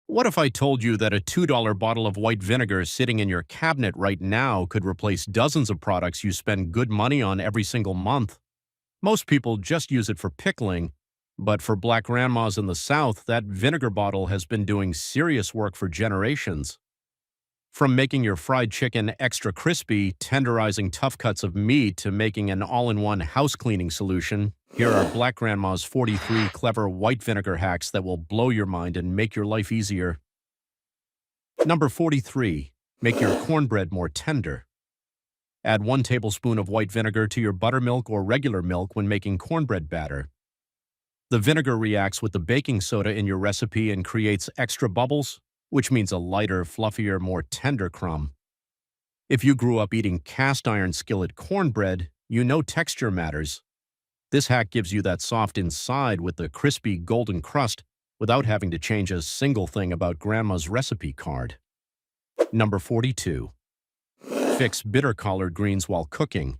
What if I told you that a $2 bottle of white vinegar sitting in your cabinet right now could replace dozens of products you spend good money on every single month? Most people just use it for pickling, but for black grandmas in the South, that vinegar bottle has been doing serious work for generations. From making your fried chicken extra crispy, tenderizing tough cuts of meat, to making an all-in-one house cleaning solution, here are Black Grandma's 43 clever white vinegar hacks that will blow your mind and make your life easier. Number 43. Make your cornbread more tender. Add 1 tablespoon of white vinegar to your buttermilk or regular milk when making cornbread batter. The vinegar reacts with the baking soda in your recipe and creates extra bubbles, which means a lighter, fluffier, more tender crumb. If you grew up eating cast iron skillet cornbread, you know texture matters. This hack gives you that soft inside with the crispy golden crust without having to change a single thing about Grandma's recipe card. Number 42. Fix bitter collard greens while cooking.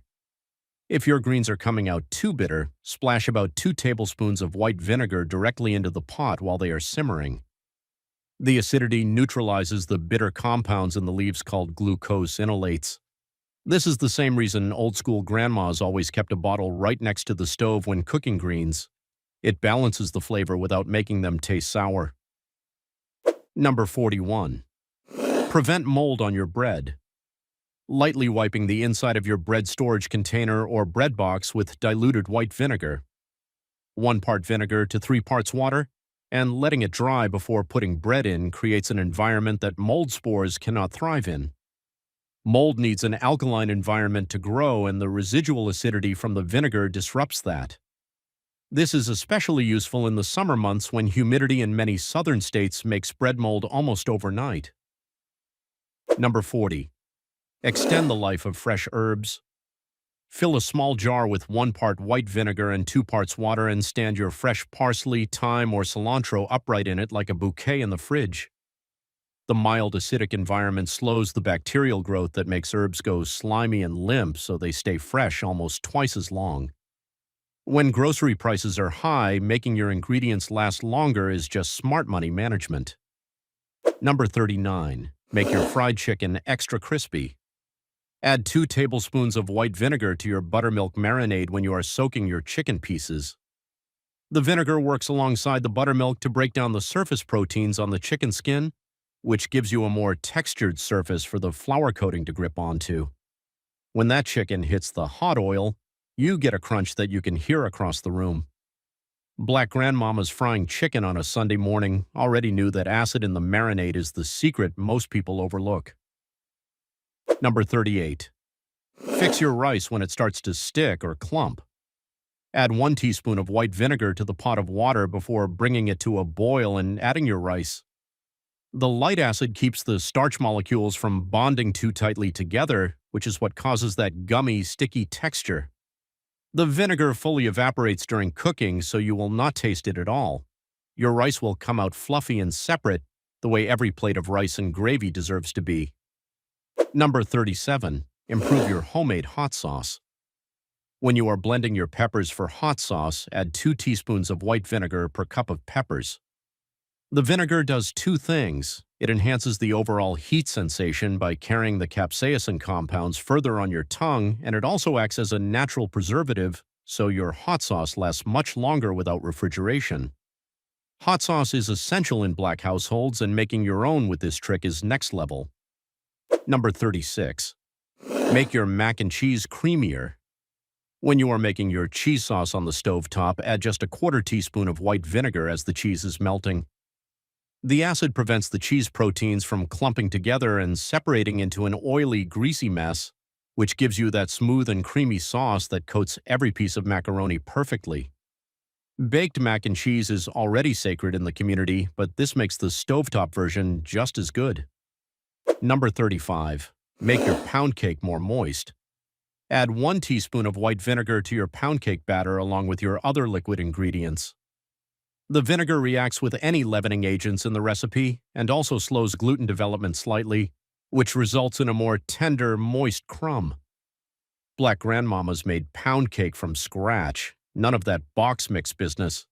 If your greens are coming out too bitter, splash about 2 tablespoons of white vinegar directly into the pot while they are simmering. The acidity neutralizes the bitter compounds in the leaves called glucose-enolates. This is the same reason old-school grandmas always kept a bottle right next to the stove when cooking greens. It balances the flavor without making them taste sour. Number 41. Prevent mold on your bread. Lightly wiping the inside of your bread storage container or bread box with diluted white vinegar. 1 part vinegar to 3 parts water, and letting it dry before putting bread in creates an environment that mold spores cannot thrive in. Mold needs an alkaline environment to grow, and the residual acidity from the vinegar disrupts that. This is especially useful in the summer months when humidity in many southern states makes bread mold almost overnight. Number 40. Extend the life of fresh herbs. Fill a small jar with 1 part white vinegar and 2 parts water and stand your fresh parsley, thyme, or cilantro upright in it like a bouquet in the fridge. The mild acidic environment slows the bacterial growth that makes herbs go slimy and limp, so they stay fresh almost twice as long. When grocery prices are high, making your ingredients last longer is just smart money management. Number 39. Make your fried chicken extra crispy. Add 2 tablespoons of white vinegar to your buttermilk marinade when you are soaking your chicken pieces. The vinegar works alongside the buttermilk to break down the surface proteins on the chicken skin, which gives you a more textured surface for the flour coating to grip onto. When that chicken hits the hot oil, you get a crunch that you can hear across the room. Black grandmamas frying chicken on a Sunday morning already knew that acid in the marinade is the secret most people overlook. Number 38. Fix your rice when it starts to stick or clump. Add 1 teaspoon of white vinegar to the pot of water before bringing it to a boil and adding your rice. The light acid keeps the starch molecules from bonding too tightly together, which is what causes that gummy, sticky texture. The vinegar fully evaporates during cooking, so you will not taste it at all. Your rice will come out fluffy and separate, the way every plate of rice and gravy deserves to be. Number 37. Improve your homemade hot sauce. When you are blending your peppers for hot sauce, add 2 teaspoons of white vinegar per cup of peppers. The vinegar does 2 things. It enhances the overall heat sensation by carrying the capsaicin compounds further on your tongue, and it also acts as a natural preservative, so your hot sauce lasts much longer without refrigeration. Hot sauce is essential in black households, and making your own with this trick is next level. Number 36. Make your mac and cheese creamier. When you are making your cheese sauce on the stovetop, add just a 1/4 teaspoon of white vinegar as the cheese is melting. The acid prevents the cheese proteins from clumping together and separating into an oily, greasy mess, which gives you that smooth and creamy sauce that coats every piece of macaroni perfectly. Baked mac and cheese is already sacred in the community, but this makes the stovetop version just as good. Number 35. Make your pound cake more moist. Add 1 teaspoon of white vinegar to your pound cake batter along with your other liquid ingredients. The vinegar reacts with any leavening agents in the recipe and also slows gluten development slightly, which results in a more tender, moist crumb. Black grandmamas made pound cake from scratch, none of that box mix business.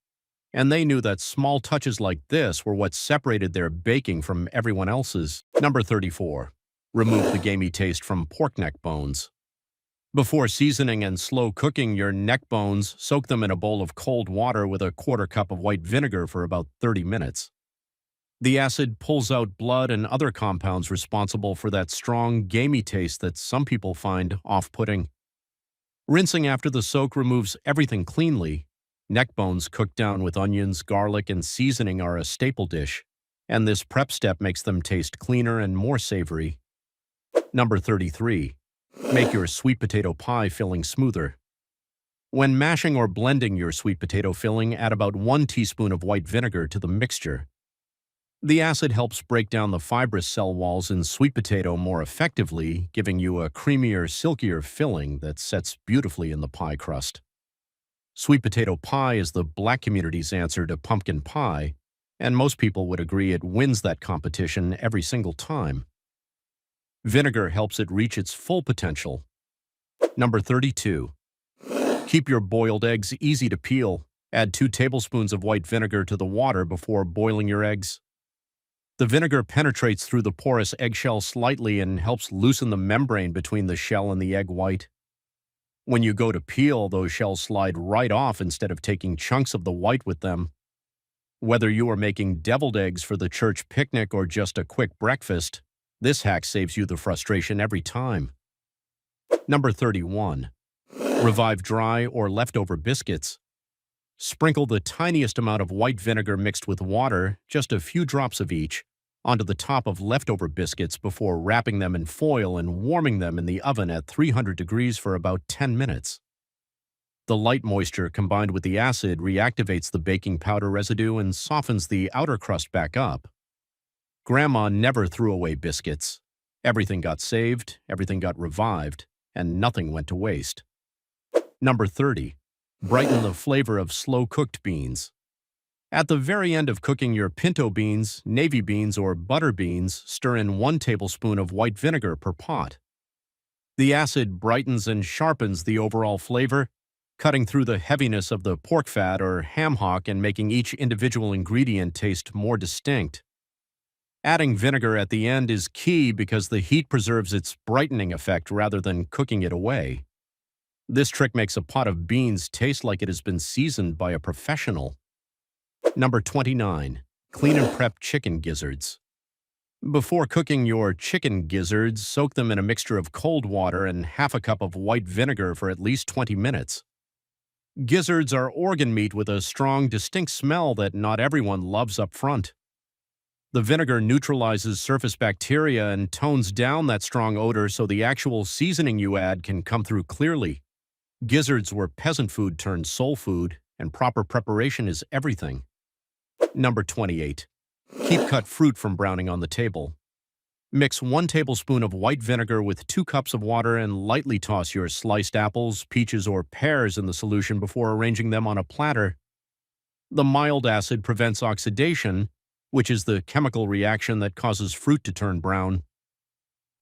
And they knew that small touches like this were what separated their baking from everyone else's. Number 34. Remove the gamey taste from pork neck bones. Before seasoning and slow cooking your neck bones, soak them in a bowl of cold water with a quarter cup of white vinegar for about 30 minutes. The acid pulls out blood and other compounds responsible for that strong, gamey taste that some people find off-putting. Rinsing after the soak removes everything cleanly. Neck bones cooked down with onions, garlic, and seasoning are a staple dish, and this prep step makes them taste cleaner and more savory. Number 33. Make your sweet potato pie filling smoother. When mashing or blending your sweet potato filling, add about 1 teaspoon of white vinegar to the mixture. The acid helps break down the fibrous cell walls in sweet potato more effectively, giving you a creamier, silkier filling that sets beautifully in the pie crust. Sweet potato pie is the Black community's answer to pumpkin pie, and most people would agree it wins that competition every single time. Vinegar helps it reach its full potential. Number 32. Keep your boiled eggs easy to peel. Add 2 tablespoons of white vinegar to the water before boiling your eggs. The vinegar penetrates through the porous eggshell slightly and helps loosen the membrane between the shell and the egg white. When you go to peel, those shells slide right off instead of taking chunks of the white with them. Whether you are making deviled eggs for the church picnic or just a quick breakfast, this hack saves you the frustration every time. Number 31. Revive dry or leftover biscuits. Sprinkle the tiniest amount of white vinegar mixed with water, just a few drops of each, onto the top of leftover biscuits before wrapping them in foil and warming them in the oven at 300 degrees for about 10 minutes. The light moisture combined with the acid reactivates the baking powder residue and softens the outer crust back up. Grandma never threw away biscuits. Everything got saved, everything got revived, and nothing went to waste. Number 30. Brighten the flavor of slow-cooked beans. At the very end of cooking your pinto beans, navy beans, or butter beans, stir in 1 tablespoon of white vinegar per pot. The acid brightens and sharpens the overall flavor, cutting through the heaviness of the pork fat or ham hock and making each individual ingredient taste more distinct. Adding vinegar at the end is key because the heat preserves its brightening effect rather than cooking it away. This trick makes a pot of beans taste like it has been seasoned by a professional. Number 29. Clean and prep chicken gizzards. Before cooking your chicken gizzards, soak them in a mixture of cold water and half a cup of white vinegar for at least 20 minutes. Gizzards are organ meat with a strong, distinct smell that not everyone loves up front. The vinegar neutralizes surface bacteria and tones down that strong odor so the actual seasoning you add can come through clearly. Gizzards were peasant food turned soul food, and proper preparation is everything. Number 28. Keep cut fruit from browning on the table. Mix 1 tablespoon of white vinegar with 2 cups of water and lightly toss your sliced apples, peaches, or pears in the solution before arranging them on a platter. The mild acid prevents oxidation, which is the chemical reaction that causes fruit to turn brown.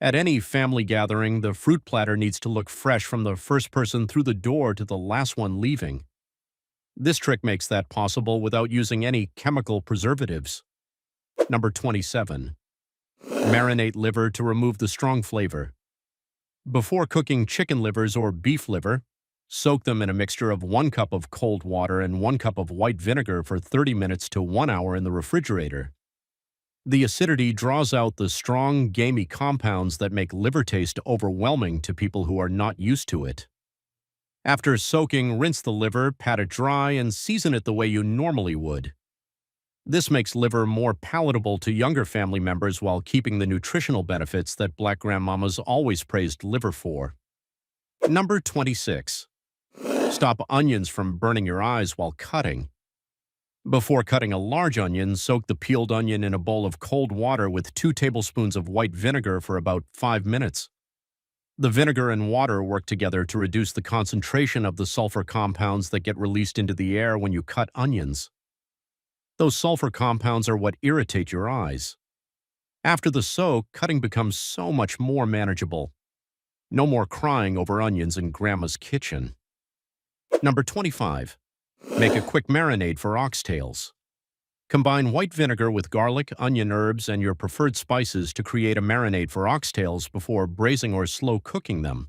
At any family gathering, the fruit platter needs to look fresh from the first person through the door to the last one leaving. This trick makes that possible without using any chemical preservatives. Number 27. Marinate liver to remove the strong flavor. Before cooking chicken livers or beef liver, soak them in a mixture of 1 cup of cold water and 1 cup of white vinegar for 30 minutes to 1 hour in the refrigerator. The acidity draws out the strong, gamey compounds that make liver taste overwhelming to people who are not used to it. After soaking, rinse the liver, pat it dry, and season it the way you normally would. This makes liver more palatable to younger family members while keeping the nutritional benefits that Black grandmamas always praised liver for. Number 26. Stop onions from burning your eyes while cutting. Before cutting a large onion, soak the peeled onion in a bowl of cold water with 2 tablespoons of white vinegar for about 5 minutes. The vinegar and water work together to reduce the concentration of the sulfur compounds that get released into the air when you cut onions. Those sulfur compounds are what irritate your eyes. After the soak, cutting becomes so much more manageable. No more crying over onions in Grandma's kitchen. Number 25. Make a quick marinade for oxtails. Combine white vinegar with garlic, onion, herbs, and your preferred spices to create a marinade for oxtails before braising or slow cooking them.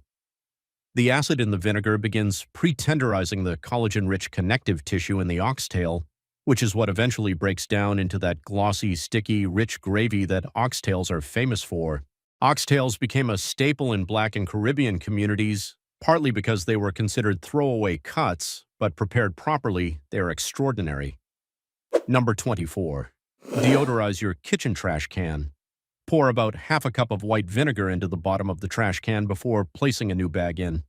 The acid in the vinegar begins pre-tenderizing the collagen-rich connective tissue in the oxtail, which is what eventually breaks down into that glossy, sticky, rich gravy that oxtails are famous for. Oxtails became a staple in Black and Caribbean communities, partly because they were considered throwaway cuts, but prepared properly, they are extraordinary. Number 24. Deodorize your kitchen trash can. Pour about half a cup of white vinegar into the bottom of the trash can before placing a new bag in.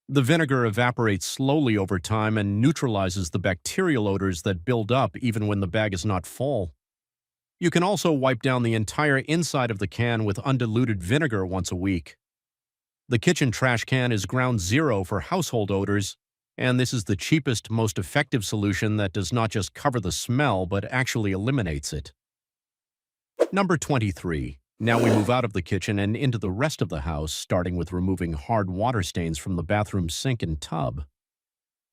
The vinegar evaporates slowly over time and neutralizes the bacterial odors that build up even when the bag is not full. You can also wipe down the entire inside of the can with undiluted vinegar once a week. The kitchen trash can is ground zero for household odors, and this is the cheapest, most effective solution that does not just cover the smell but actually eliminates it. Number 23. Now we move out of the kitchen and into the rest of the house, starting with removing hard water stains from the bathroom sink and tub.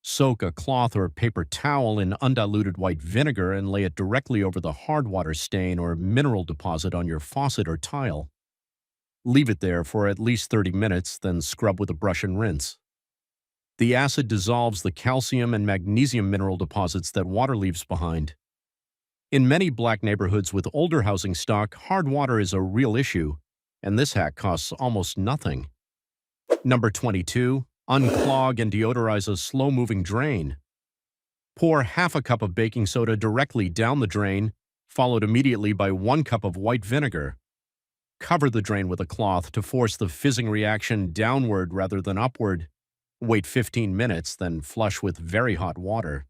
Soak a cloth or paper towel in undiluted white vinegar and lay it directly over the hard water stain or mineral deposit on your faucet or tile. Leave it there for at least 30 minutes, then scrub with a brush and rinse. The acid dissolves the calcium and magnesium mineral deposits that water leaves behind. In many Black neighborhoods with older housing stock, hard water is a real issue, and this hack costs almost nothing. Number 22. Unclog and deodorize a slow-moving drain. Pour half a cup of baking soda directly down the drain, followed immediately by 1 cup of white vinegar. Cover the drain with a cloth to force the fizzing reaction downward rather than upward. Wait 15 minutes, then flush with very hot water.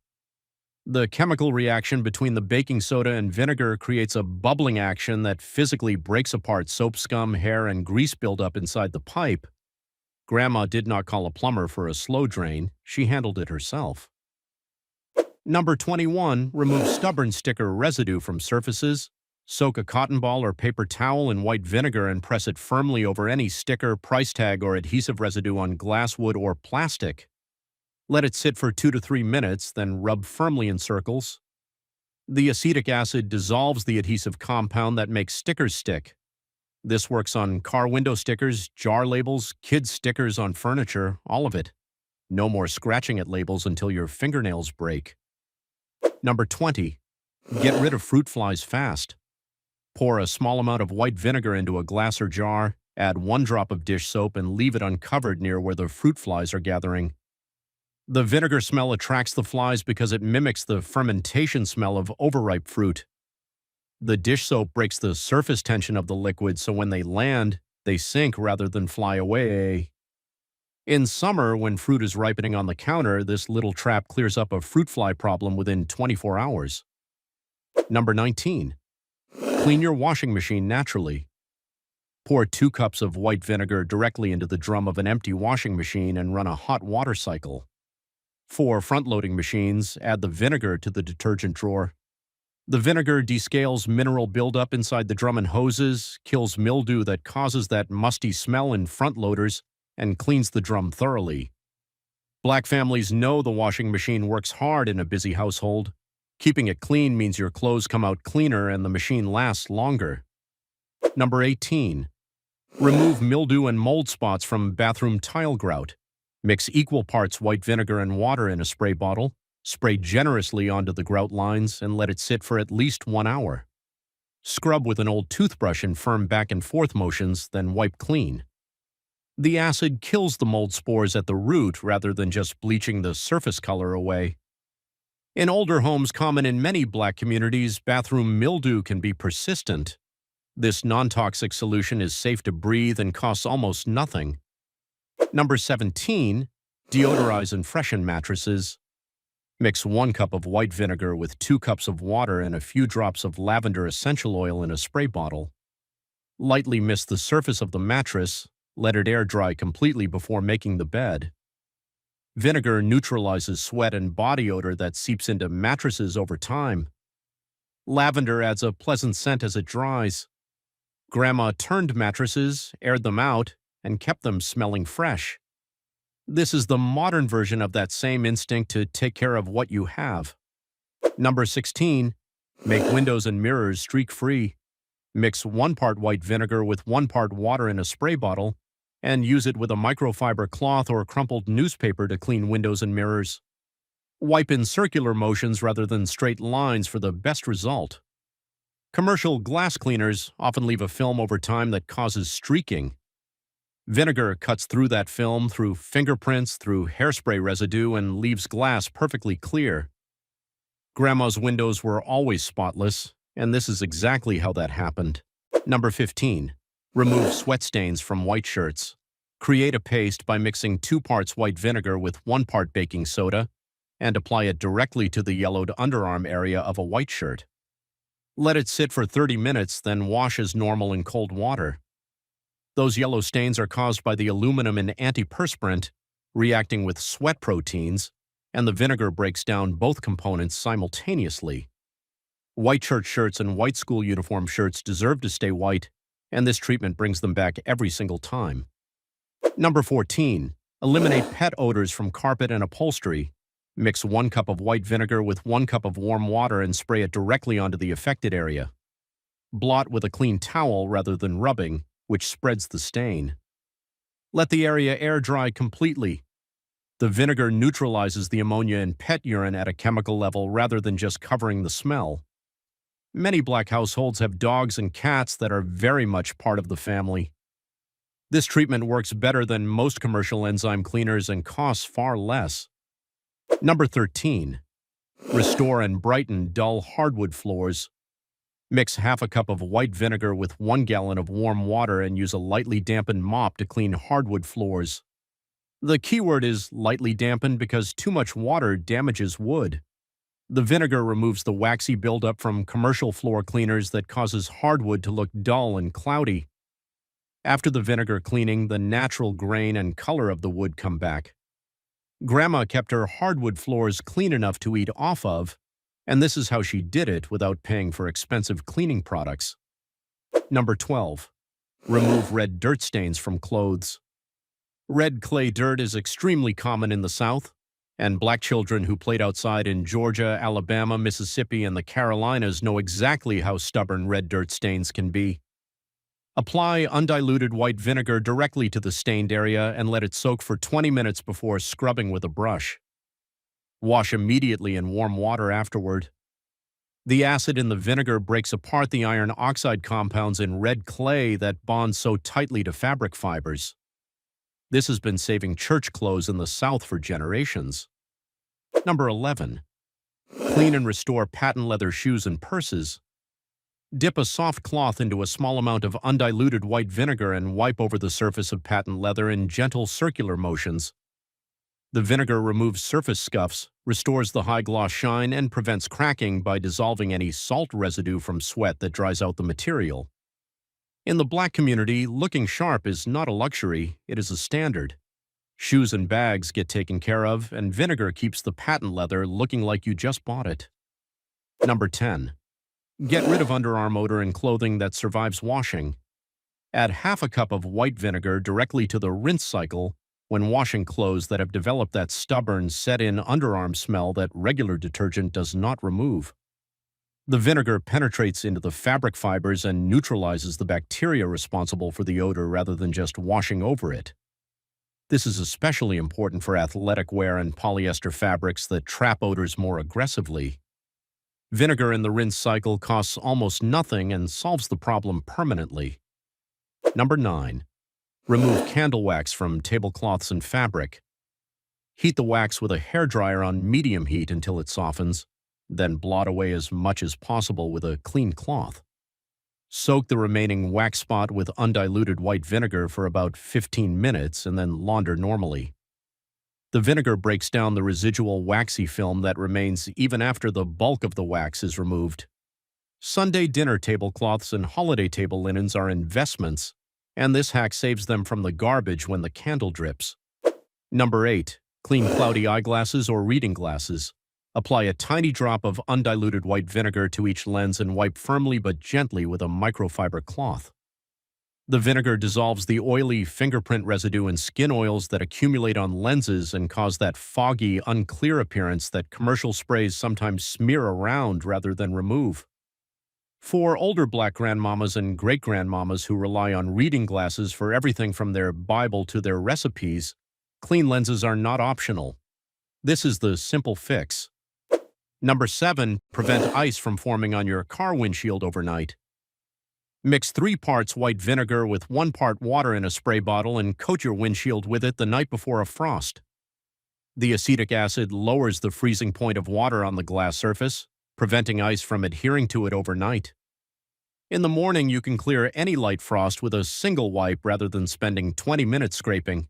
The chemical reaction between the baking soda and vinegar creates a bubbling action that physically breaks apart soap scum, hair, and grease buildup inside the pipe. Grandma did not call a plumber for a slow drain. She handled it herself. Number 21. Remove stubborn sticker residue from surfaces. Soak a cotton ball or paper towel in white vinegar and press it firmly over any sticker, price tag, or adhesive residue on glass, wood, or plastic. Let it sit for 2 to 3 minutes, then rub firmly in circles. The acetic acid dissolves the adhesive compound that makes stickers stick. This works on car window stickers, jar labels, kids' stickers on furniture, all of it. No more scratching at labels until your fingernails break. Number 20. Get rid of fruit flies fast. Pour a small amount of white vinegar into a glass or jar, add 1 drop of dish soap, and leave it uncovered near where the fruit flies are gathering. The vinegar smell attracts the flies because it mimics the fermentation smell of overripe fruit. The dish soap breaks the surface tension of the liquid, so when they land, they sink rather than fly away. In summer, when fruit is ripening on the counter, this little trap clears up a fruit fly problem within 24 hours. Number 19. Clean your washing machine naturally. Pour 2 cups of white vinegar directly into the drum of an empty washing machine and run a hot water cycle. For front-loading machines, add the vinegar to the detergent drawer. The vinegar descales mineral buildup inside the drum and hoses, kills mildew that causes that musty smell in front loaders, and cleans the drum thoroughly. Black families know the washing machine works hard in a busy household. Keeping it clean means your clothes come out cleaner and the machine lasts longer. Number 18. Remove mildew and mold spots from bathroom tile grout. Mix equal parts white vinegar and water in a spray bottle, spray generously onto the grout lines, and let it sit for at least 1 hour. Scrub with an old toothbrush in firm back and forth motions, then wipe clean. The acid kills the mold spores at the root rather than just bleaching the surface color away. In older homes common in many Black communities, bathroom mildew can be persistent. This non-toxic solution is safe to breathe and costs almost nothing. Number 17. Deodorize and freshen mattresses. Mix 1 cup of white vinegar with 2 cups of water and a few drops of lavender essential oil in a spray bottle. Lightly mist the surface of the mattress, let it air dry completely before making the bed. Vinegar neutralizes sweat and body odor that seeps into mattresses over time. Lavender adds a pleasant scent as it dries. Grandma turned mattresses, aired them out, and kept them smelling fresh. This is the modern version of that same instinct to take care of what you have. Number 16. Make windows and mirrors streak-free. Mix 1 part white vinegar with 1 part water in a spray bottle and use it with a microfiber cloth or crumpled newspaper to clean windows and mirrors. Wipe in circular motions rather than straight lines for the best result. Commercial glass cleaners often leave a film over time that causes streaking. Vinegar cuts through that film through fingerprints, through hairspray residue, and leaves glass perfectly clear. Grandma's windows were always spotless, and this is exactly how that happened. Number 15. Remove sweat stains from white shirts. Create a paste by mixing 2 parts white vinegar with 1 part baking soda and apply it directly to the yellowed underarm area of a white shirt. Let it sit for 30 minutes, then wash as normal in cold water. Those yellow stains are caused by the aluminum in antiperspirant reacting with sweat proteins, and the vinegar breaks down both components simultaneously. White shirt shirts and white school uniform shirts deserve to stay white, and this treatment brings them back every single time. Number 14. Eliminate pet odors from carpet and upholstery. Mix 1 cup of white vinegar with 1 cup of warm water and spray it directly onto the affected area. Blot with a clean towel rather than rubbing, which spreads the stain. Let the area air dry completely. The vinegar neutralizes the ammonia in pet urine at a chemical level rather than just covering the smell. Many black households have dogs and cats that are very much part of the family. This treatment works better than most commercial enzyme cleaners and costs far less. Number 13. Restore and brighten dull hardwood floors. Mix half a cup of white vinegar with 1 gallon of warm water and use a lightly dampened mop to clean hardwood floors. The keyword is lightly dampened because too much water damages wood. The vinegar removes the waxy buildup from commercial floor cleaners that causes hardwood to look dull and cloudy. After the vinegar cleaning, the natural grain and color of the wood come back. Grandma kept her hardwood floors clean enough to eat off of, and this is how she did it without paying for expensive cleaning products. Number 12. Remove red dirt stains from clothes. Red clay dirt is extremely common in the South, and black children who played outside in Georgia, Alabama, Mississippi, and the Carolinas know exactly how stubborn red dirt stains can be. Apply undiluted white vinegar directly to the stained area and let it soak for 20 minutes before scrubbing with a brush. Wash immediately in warm water afterward. The acid in the vinegar breaks apart the iron oxide compounds in red clay that bond so tightly to fabric fibers. This has been saving church clothes in the South for generations. Number 11. Clean and restore patent leather shoes and purses. Dip a soft cloth into a small amount of undiluted white vinegar and wipe over the surface of patent leather in gentle circular motions. The vinegar removes surface scuffs, restores the high-gloss shine, and prevents cracking by dissolving any salt residue from sweat that dries out the material. In the black community, looking sharp is not a luxury, it is a standard. Shoes and bags get taken care of, and vinegar keeps the patent leather looking like you just bought it. Number 10. Get rid of underarm odor in clothing that survives washing. Add half a cup of white vinegar directly to the rinse cycle when washing clothes that have developed that stubborn, set-in underarm smell that regular detergent does not remove. The vinegar penetrates into the fabric fibers and neutralizes the bacteria responsible for the odor rather than just washing over it. This is especially important for athletic wear and polyester fabrics that trap odors more aggressively. Vinegar in the rinse cycle costs almost nothing and solves the problem permanently. Number 9. Remove candle wax from tablecloths and fabric. Heat the wax with a hairdryer on medium heat until it softens, then blot away as much as possible with a clean cloth. Soak the remaining wax spot with undiluted white vinegar for about 15 minutes and then launder normally. The vinegar breaks down the residual waxy film that remains even after the bulk of the wax is removed. Sunday dinner tablecloths and holiday table linens are investments, and this hack saves them from the garbage when the candle drips. Number 8. Clean cloudy eyeglasses or reading glasses. Apply a tiny drop of undiluted white vinegar to each lens and wipe firmly but gently with a microfiber cloth. The vinegar dissolves the oily fingerprint residue in skin oils that accumulate on lenses and cause that foggy, unclear appearance that commercial sprays sometimes smear around rather than remove. For older black grandmamas and great grandmamas who rely on reading glasses for everything from their Bible to their recipes, clean lenses are not optional. This is the simple fix. Number 7, prevent ice from forming on your car windshield overnight. Mix 3 parts white vinegar with 1 part water in a spray bottle and coat your windshield with it the night before a frost. The acetic acid lowers the freezing point of water on the glass surface, preventing ice from adhering to it overnight. In the morning, you can clear any light frost with a single wipe rather than spending 20 minutes scraping.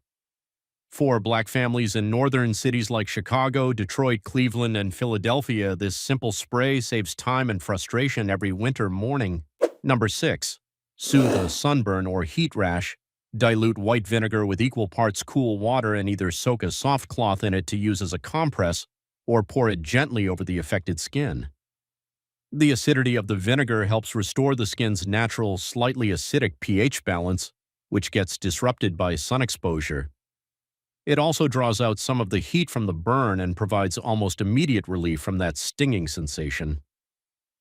For black families in northern cities like Chicago, Detroit, Cleveland, and Philadelphia, this simple spray saves time and frustration every winter morning. Number 6. Soothe a sunburn or heat rash. Dilute white vinegar with equal parts cool water and either soak a soft cloth in it to use as a compress or pour it gently over the affected skin. The acidity of the vinegar helps restore the skin's natural, slightly acidic pH balance, which gets disrupted by sun exposure. It also draws out some of the heat from the burn and provides almost immediate relief from that stinging sensation.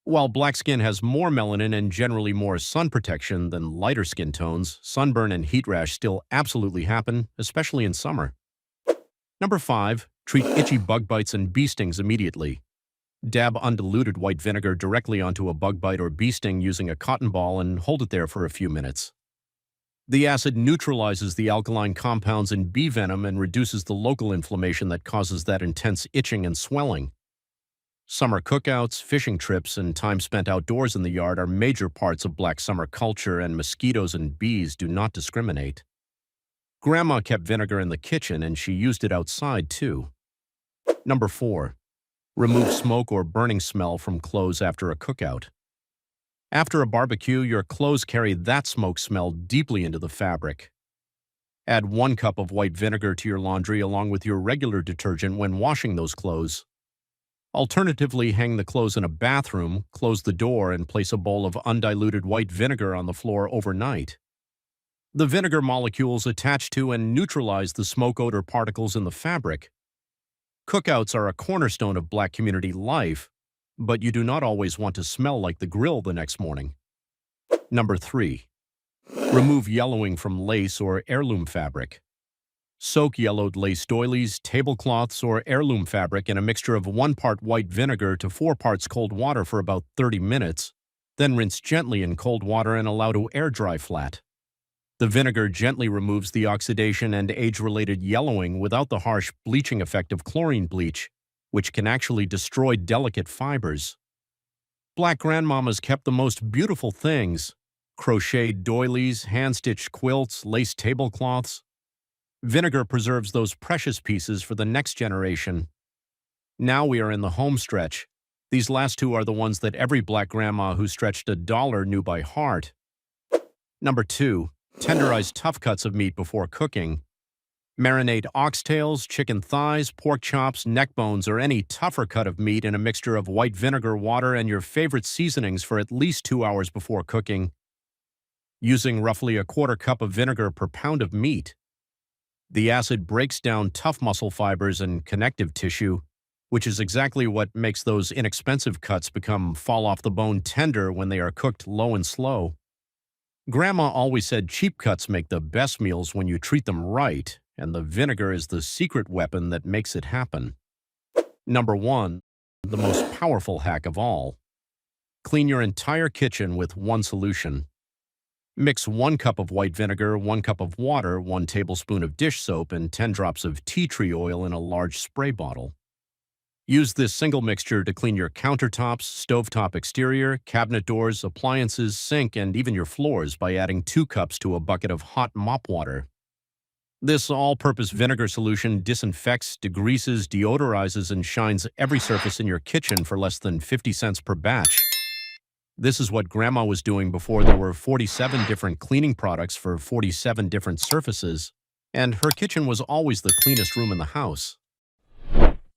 While black skin has more melanin and generally more sun protection than lighter skin tones, sunburn and heat rash still absolutely happen, especially in summer. Number 5. Treat itchy bug bites and bee stings immediately. Dab undiluted white vinegar directly onto a bug bite or bee sting using a cotton ball and hold it there for a few minutes. The acid neutralizes the alkaline compounds in bee venom and reduces the local inflammation that causes that intense itching and swelling. Summer cookouts, fishing trips, and time spent outdoors in the yard are major parts of black summer culture, and mosquitoes and bees do not discriminate. Grandma kept vinegar in the kitchen, and she used it outside too. Number 4. Remove smoke or burning smell from clothes after a cookout. After a barbecue, your clothes carry that smoke smell deeply into the fabric. Add 1 cup of white vinegar to your laundry along with your regular detergent when washing those clothes. Alternatively, hang the clothes in a bathroom, close the door, and place a bowl of undiluted white vinegar on the floor overnight. The vinegar molecules attach to and neutralize the smoke odor particles in the fabric. Cookouts are a cornerstone of black community life, but you do not always want to smell like the grill the next morning. Number 3. Remove yellowing from lace or heirloom fabric. Soak yellowed lace doilies, tablecloths, or heirloom fabric in a mixture of 1 part white vinegar to 4 parts cold water for about 30 minutes, then rinse gently in cold water and allow to air dry flat. The vinegar gently removes the oxidation and age-related yellowing without the harsh bleaching effect of chlorine bleach, which can actually destroy delicate fibers. Black grandmamas kept the most beautiful things: crocheted doilies, hand-stitched quilts, lace tablecloths. Vinegar preserves those precious pieces for the next generation. Now we are in the home stretch. These last 2 are the ones that every black grandma who stretched $1 knew by heart. Number 2. Tenderize tough cuts of meat before cooking. Marinate oxtails, chicken thighs, pork chops, neck bones, or any tougher cut of meat in a mixture of white vinegar, water, and your favorite seasonings for at least 2 hours before cooking. Using roughly 1/4 cup of vinegar per pound of meat. The acid breaks down tough muscle fibers and connective tissue, which is exactly what makes those inexpensive cuts become fall-off-the-bone tender when they are cooked low and slow. Grandma always said cheap cuts make the best meals when you treat them right, and the vinegar is the secret weapon that makes it happen. Number 1. The most powerful hack of all. Clean your entire kitchen with one solution. Mix 1 cup of white vinegar, 1 cup of water, 1 tablespoon of dish soap, and 10 drops of tea tree oil in a large spray bottle. Use this single mixture to clean your countertops, stovetop exterior, cabinet doors, appliances, sink, and even your floors by adding 2 cups to a bucket of hot mop water. This all-purpose vinegar solution disinfects, degreases, deodorizes, and shines every surface in your kitchen for less than 50 cents per batch. This is what Grandma was doing before there were 47 different cleaning products for 47 different surfaces, and her kitchen was always the cleanest room in the house.